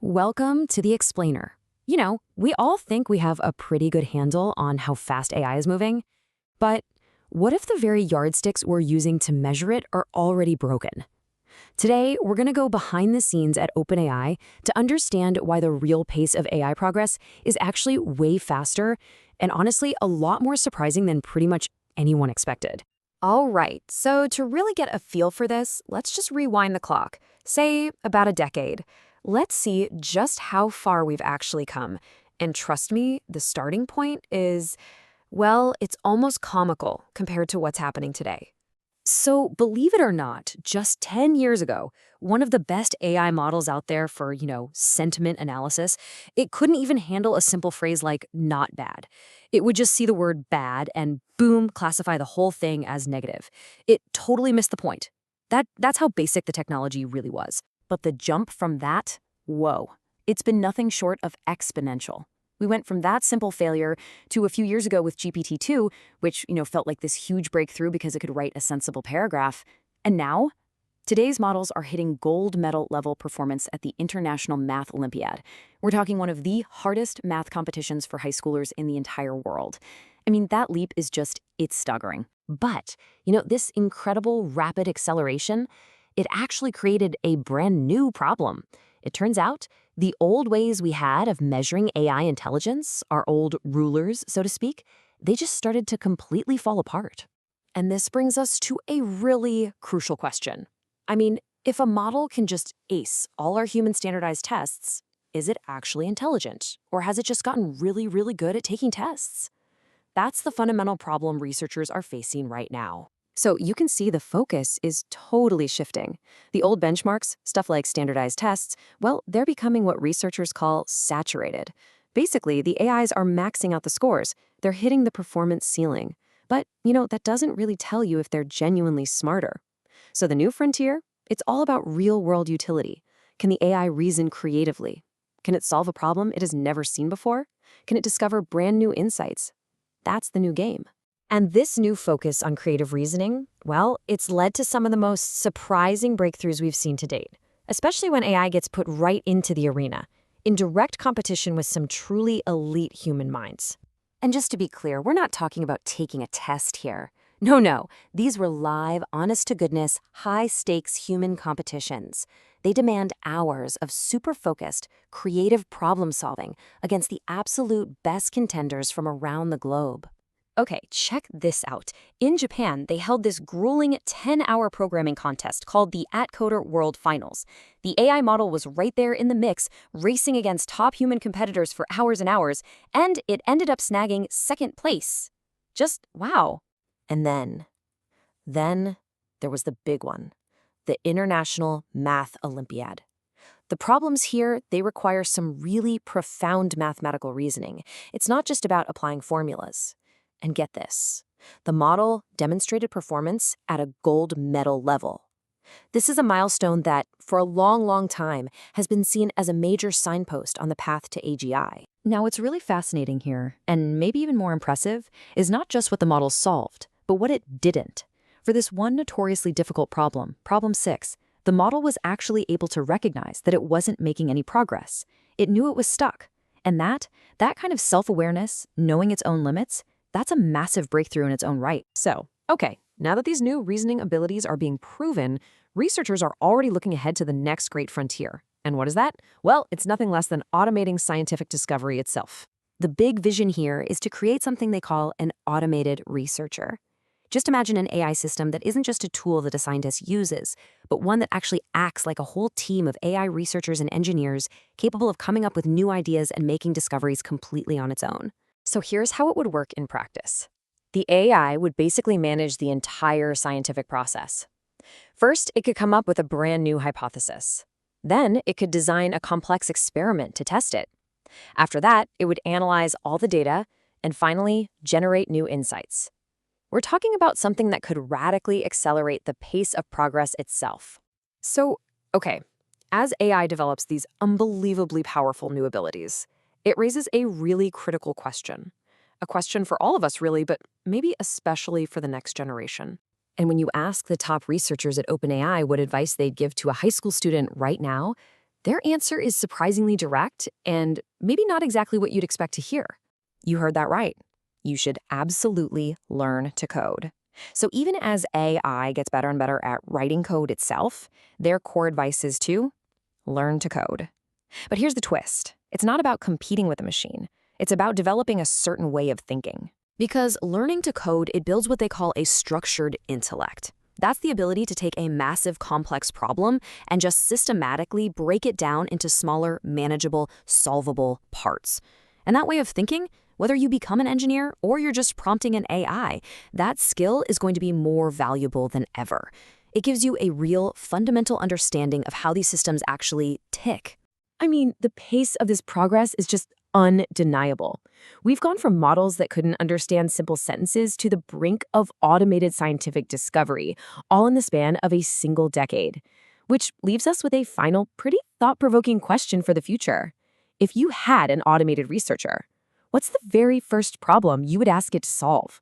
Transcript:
Welcome to the Explainer. We all think we have a pretty good handle on how fast AI is moving, but what if the very yardsticks we're using to measure it are already broken? Today, we're going to go behind the scenes at OpenAI to understand why the real pace of AI progress is actually way faster and honestly a lot more surprising than pretty much anyone expected. All right, so to really get a feel for this, let's just rewind the clock, say about a decade. Let's see just how far we've actually come. And trust me, the starting point is, well, it's almost comical compared to what's happening today. So believe it or not, just 10 years ago, one of the best AI models out there for, sentiment analysis, it couldn't even handle a simple phrase like not bad. It would just see the word bad and boom, classify the whole thing as negative. It totally missed the point. That's how basic the technology really was. But the jump from that, whoa, it's been nothing short of exponential. We went from that simple failure to a few years ago with GPT-2, which, felt like this huge breakthrough because it could write a sensible paragraph. And now, today's models are hitting gold medal level performance at the International Math Olympiad. We're talking one of the hardest math competitions for high schoolers in the entire world. I mean, that leap is it's staggering. But, this incredible rapid acceleration, it actually created a brand new problem. It turns out the old ways we had of measuring AI intelligence, our old rulers, so to speak, they just started to completely fall apart. And this brings us to a really crucial question. I mean, if a model can just ace all our human standardized tests, is it actually intelligent? Or has it just gotten really, really good at taking tests? That's the fundamental problem researchers are facing right now. So you can see the focus is totally shifting. The old benchmarks, stuff like standardized tests, well, they're becoming what researchers call saturated. Basically, the AIs are maxing out the scores. They're hitting the performance ceiling. But, that doesn't really tell you if they're genuinely smarter. So the new frontier, it's all about real-world utility. Can the AI reason creatively? Can it solve a problem it has never seen before? Can it discover brand new insights? That's the new game. And this new focus on creative reasoning, well, it's led to some of the most surprising breakthroughs we've seen to date, especially when AI gets put right into the arena, in direct competition with some truly elite human minds. And just to be clear, we're not talking about taking a test here. No, these were live, honest-to-goodness, high-stakes human competitions. They demand hours of super-focused, creative problem-solving against the absolute best contenders from around the globe. Okay, check this out. In Japan, they held this grueling 10-hour programming contest called the @Coder World Finals. The AI model was right there in the mix, racing against top human competitors for hours and hours, and it ended up snagging second place. Just wow. And then there was the big one, the International Math Olympiad. The problems here, they require some really profound mathematical reasoning. It's not just about applying formulas. And get this, the model demonstrated performance at a gold medal level. This is a milestone that, for a long, long time, has been seen as a major signpost on the path to AGI. Now, what's really fascinating here, and maybe even more impressive, is not just what the model solved, but what it didn't. For this one notoriously difficult problem, problem 6, the model was actually able to recognize that it wasn't making any progress. It knew it was stuck. And that kind of self-awareness, knowing its own limits, that's a massive breakthrough in its own right. So, okay, now that these new reasoning abilities are being proven, researchers are already looking ahead to the next great frontier. And what is that? Well, it's nothing less than automating scientific discovery itself. The big vision here is to create something they call an automated researcher. Just imagine an AI system that isn't just a tool that a scientist uses, but one that actually acts like a whole team of AI researchers and engineers capable of coming up with new ideas and making discoveries completely on its own. So here's how it would work in practice. The AI would basically manage the entire scientific process. First, it could come up with a brand new hypothesis. Then, it could design a complex experiment to test it. After that, it would analyze all the data and finally generate new insights. We're talking about something that could radically accelerate the pace of progress itself. So, okay, as AI develops these unbelievably powerful new abilities, it raises a really critical question. A question for all of us, really, but maybe especially for the next generation. And when you ask the top researchers at OpenAI what advice they'd give to a high school student right now, Their answer is surprisingly direct and maybe not exactly what you'd expect to hear. You heard that right. You should absolutely learn to code. So even as AI gets better and better at writing code itself, their core advice is to learn to code. But here's the twist. It's not about competing with a machine. It's about developing a certain way of thinking. Because learning to code, it builds what they call a structured intellect. That's the ability to take a massive, complex problem and just systematically break it down into smaller, manageable, solvable parts. And that way of thinking, whether you become an engineer or you're just prompting an AI, that skill is going to be more valuable than ever. It gives you a real, fundamental understanding of how these systems actually tick. I mean, the pace of this progress is just undeniable. We've gone from models that couldn't understand simple sentences to the brink of automated scientific discovery, all in the span of a single decade. Which leaves us with a final, pretty thought-provoking question for the future. If you had an automated researcher, what's the very first problem you would ask it to solve?